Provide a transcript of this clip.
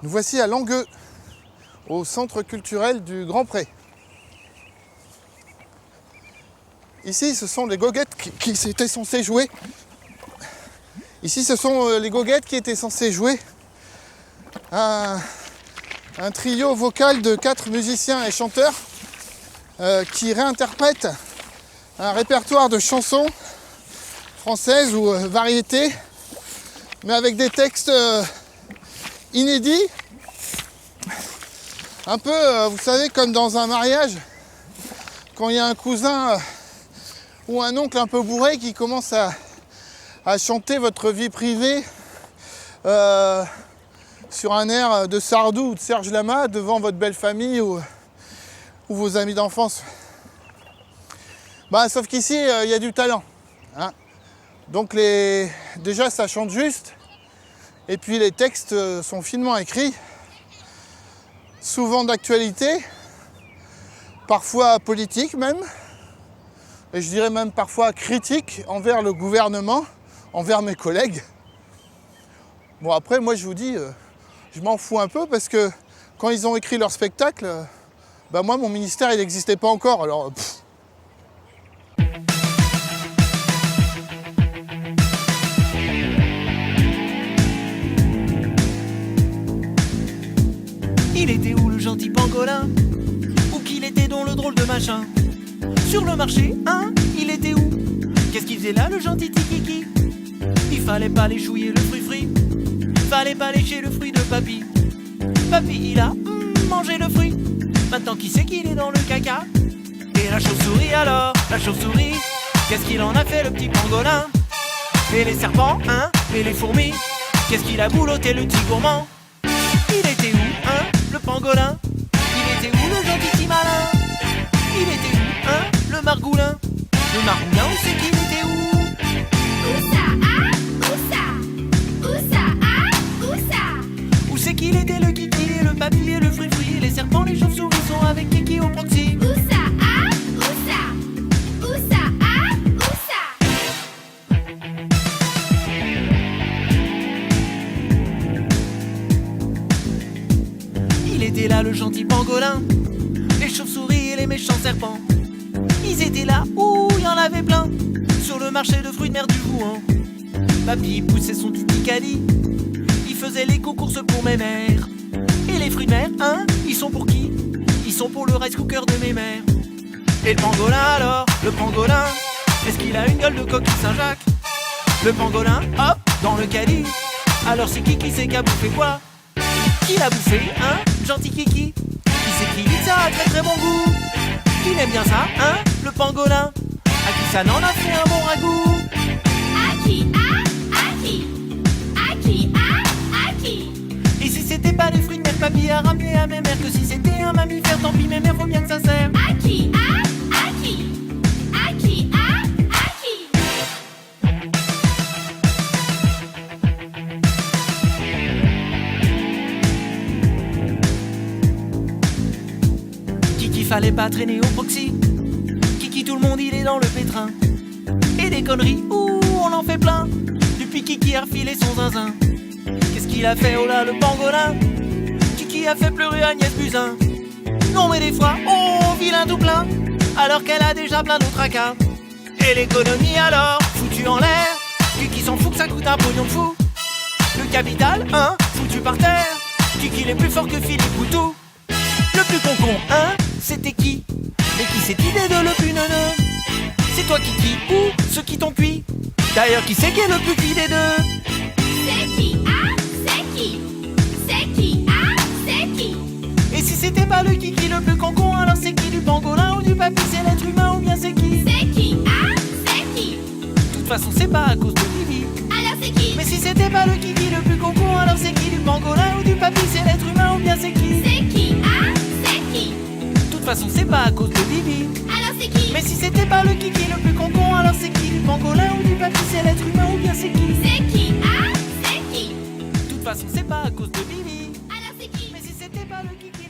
Nous voici à Langueux, au centre culturel du Grand Pré. Ici, ce sont les goguettes qui étaient censées jouer. Ici, ce sont les goguettes qui étaient censées jouer un trio vocal de 4 musiciens et chanteurs qui réinterprètent un répertoire de chansons françaises ou variétés, mais avec des textes inédits. Un peu, vous savez, comme dans un mariage, quand il y a un cousin ou un oncle un peu bourré qui commence à chanter votre vie privée sur un air de Sardou ou de Serge Lama devant votre belle famille ou vos amis d'enfance. Sauf qu'ici, il y a du talent. Hein. Donc déjà, ça chante juste. Et puis les textes sont finement écrits, souvent d'actualité, parfois politique même, et je dirais même parfois critique envers le gouvernement, envers mes collègues. Bon après, moi je vous dis, je m'en fous un peu parce que quand ils ont écrit leur spectacle, moi mon ministère il n'existait pas encore, alors Il était où le gentil pangolin? Où qu'il était donc le drôle de machin? Sur le marché, hein? Il était où? Qu'est-ce qu'il faisait là le gentil tikiki? Il fallait pas les chouiller le fruit. Fallait pas lécher le fruit de papy. Papy il a mangé le fruit. Maintenant qui sait qu'il est dans le caca? Et la chauve-souris alors? La chauve-souris, qu'est-ce qu'il en a fait le petit pangolin? Et les serpents, hein? Et les fourmis, qu'est-ce qu'il a boulotté le petit gourmand? Il était où, hein, le pangolin? Il était où le gentil petit malin? Il était où, hein, le margoulin? Le margoulin, où c'est qu'il était où? Où ça, ah? Où ça? Où ça, ah? Où ça? Où c'est qu'il était le kiki, le papy et le free-free? Les serpents, les chauves-souris sont avec Kiki au proxy. Où ça, ah? Où ça? Où ça, ah? Où ça? Il était là le gentil pangolin, les chauves-souris et les méchants serpents. Ils étaient là où il y en avait plein, sur le marché de fruits de mer du Jouan. Papy poussait son titi caddie, il faisait les courses pour mes mères. Et les fruits de mer, hein, ils sont pour qui? Ils sont pour le rice cooker de mes mères. Et le pangolin alors, le pangolin, est-ce qu'il a une gueule de coquille Saint-Jacques? Le pangolin, hop, dans le caddie. Alors c'est qui c'est qui a bouffé quoi? Qui l'a bouffé, hein, gentil Kiki? Qui c'est qui dit ça a très très bon goût? Qui aime bien ça, hein, le pangolin? À qui ça n'en a fait un bon ragoût? À qui, ah? À qui? À qui, ah? À qui? Et si c'était pas les fruits de mer, papy a ramené à mes mères. Que si c'était un mammifère, tant pis, mes mères, faut bien que ça sert. À qui, ah? À qui? À qui, ah? À qui? Kiki fallait pas traîner au proxy. Kiki tout le monde il est dans le pétrin. Et des conneries, ouh on en fait plein. Depuis Kiki a refilé son zinzin. Qu'est-ce qu'il a fait, oh là le pangolin? Kiki a fait pleurer Agnès Buzyn. Non mais des fois, oh vilain tout plein. Alors qu'elle a déjà plein d'autres tracas. Et l'économie alors, foutu en l'air. Kiki s'en fout que ça coûte un pognon de fou. Le capital, hein, foutu par terre. Kiki il est plus fort que Philippe Poutou. Le plus con, hein, c'était qui? Mais qui c'est idée de le plus neuneux? C'est toi Kiki ou ceux qui t'ont cuit? D'ailleurs qui c'est qui est le plus cuit des deux? C'est qui, ah? C'est qui? C'est qui, ah? C'est qui? Et si c'était pas le Kiki le plus con, alors c'est qui? Du pangolin ou du papy? C'est l'être humain ou bien c'est qui? C'est qui, ah? C'est qui? De toute façon c'est pas à cause de Bibi. Alors c'est qui? Mais si c'était pas le Kiki le plus con, alors c'est qui? Du pangolin ou du papy? C'est l'être humain ou bien c'est qui? C'est qui, ah? C'est qui? De toute façon c'est pas à cause de Bibi. Alors c'est qui? Mais si c'était pas le Kiki le plus con, alors c'est qui? Du pangolin ou du papy? C'est l'être humain ou bien c'est qui? C'est qui, ah? C'est qui? De toute façon c'est pas à cause de Bibi. Alors c'est qui? Mais si c'était pas le Kiki